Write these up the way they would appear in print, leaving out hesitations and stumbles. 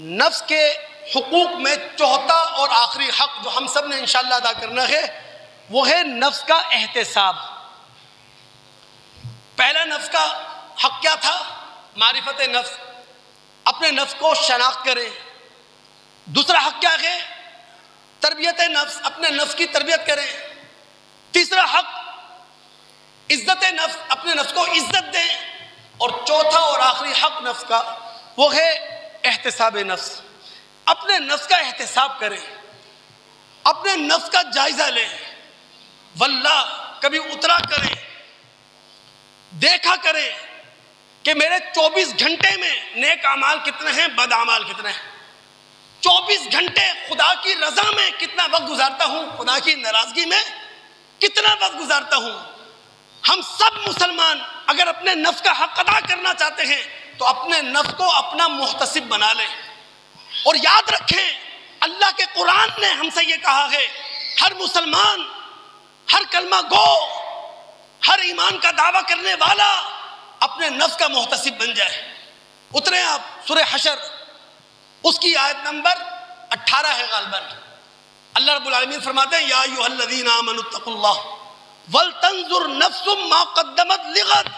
نفس کے حقوق میں چوتھا اور آخری حق جو ہم سب نے انشاءاللہ ادا کرنا ہے وہ ہے نفس کا احتساب۔ پہلا نفس کا حق کیا تھا؟ معرفت نفس، اپنے نفس کو شناخت کریں۔ دوسرا حق کیا ہے؟ تربیت نفس، اپنے نفس کی تربیت کریں۔ تیسرا حق عزت نفس، اپنے نفس کو عزت دیں۔ اور چوتھا اور آخری حق نفس کا وہ ہے احتساب نفس، اپنے نفس کا احتساب کریں، اپنے نفس کا جائزہ لیں۔ واللہ کبھی اترا کریں، دیکھا کریں کہ میرے 24 گھنٹے میں نیک اعمال کتنے ہیں، بد اعمال کتنے ہیں۔ 24 گھنٹے خدا کی رضا میں کتنا وقت گزارتا ہوں، خدا کی ناراضگی میں کتنا وقت گزارتا ہوں۔ ہم سب مسلمان اگر اپنے نفس کا حق ادا کرنا چاہتے ہیں تو اپنے نفس کو اپنا محتسب بنا لیں۔ اور یاد رکھیں اللہ کے قرآن نے ہم سے یہ کہا ہے، ہر مسلمان، ہر کلمہ گو، ہر ایمان کا دعویٰ کرنے والا اپنے نفس کا محتسب بن جائے۔ اتریں آپ سورہ حشر، اس کی آیت نمبر 18 ہے غالباً۔ اللہ رب العالمین فرماتے ہیں یا ایھا الذین آمنوا اتقوا اللہ ولتنظر نفس ما قدمت لغد۔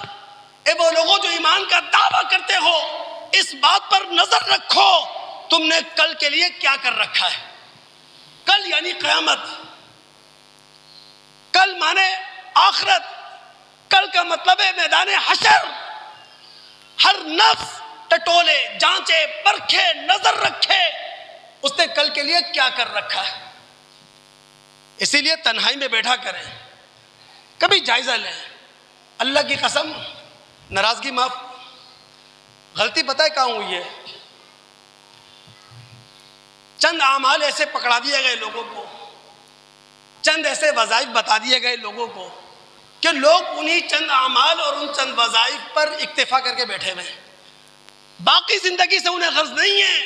اے وہ لوگوں جو ایمان کا دعویٰ کرتے ہو، اس بات پر نظر رکھو تم نے کل کے لیے کیا کر رکھا ہے۔ کل یعنی قیامت، کل مانے آخرت، کل کا مطلب ہے میدان حشر۔ ہر نفس ٹٹولے، جانچے، پرکھے، نظر رکھے اس نے کل کے لیے کیا کر رکھا ہے۔ اسی لیے تنہائی میں بیٹھا کریں، کبھی جائزہ لیں۔ اللہ کی قسم ناراضگی معاف، غلطی پتہ ہے کہاں ہوئی ہے؟ چند اعمال ایسے پکڑا دیے گئے لوگوں کو، چند ایسے وظائف بتا دیے گئے لوگوں کو کہ لوگ انہی چند اعمال اور ان چند وظائف پر اکتفا کر کے بیٹھے ہوئے ہیں۔ باقی زندگی سے انہیں غرض نہیں ہے۔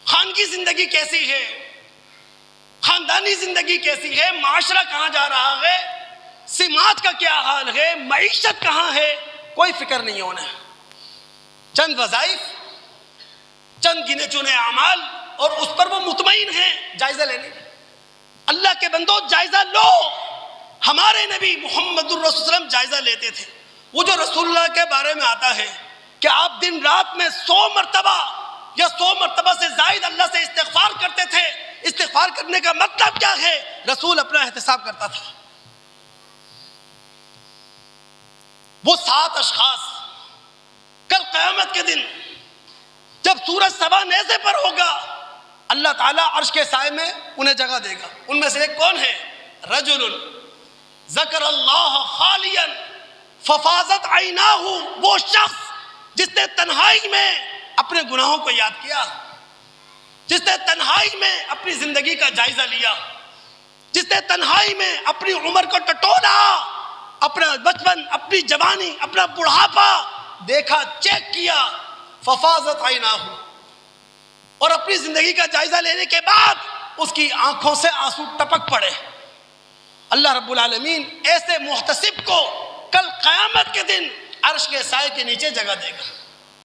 خانگی زندگی کیسی ہے، خاندانی زندگی کیسی ہے، معاشرہ کہاں جا رہا ہے، سماج کا کیا حال ہے، معیشت کہاں ہے، کوئی فکر نہیں ہے انہیں۔ چند وظائف، چند گنے چنے اعمال اور اس پر وہ مطمئن ہیں۔ جائزہ لینے، اللہ کے بندو جائزہ لو۔ ہمارے نبی محمد الرسول صلی اللہ علیہ وسلم جائزہ لیتے تھے۔ وہ جو رسول اللہ کے بارے میں آتا ہے کہ آپ دن رات میں 100 مرتبہ یا 100 مرتبہ سے زائد اللہ سے استغفار کرتے تھے۔ استغفار کرنے کا مطلب کیا ہے؟ رسول اپنا احتساب کرتا تھا۔ وہ 7 اشخاص کل قیامت کے دن جب سورج سوا نیزے پر ہوگا، اللہ تعالیٰ عرش کے سائے میں انہیں جگہ دے گا۔ ان میں سے ایک کون ہے؟ رجل ذکر اللہ خالیا ففاضت عیناہ، وہ شخص جس نے تنہائی میں اپنے گناہوں کو یاد کیا، جس نے تنہائی میں اپنی زندگی کا جائزہ لیا، جس نے تنہائی میں اپنی عمر کو ٹٹولا، اپنا بچپن، اپنی جوانی، اپنا بڑھاپا دیکھا، چیک کیا۔ ففاضت عیناہ، اور اپنی زندگی کا جائزہ لینے کے بعد اس کی آنکھوں سے آنسو ٹپک پڑے۔ اللہ رب العالمین ایسے محتسب کو کل قیامت کے دن عرش کے سائے کے نیچے جگہ دے گا۔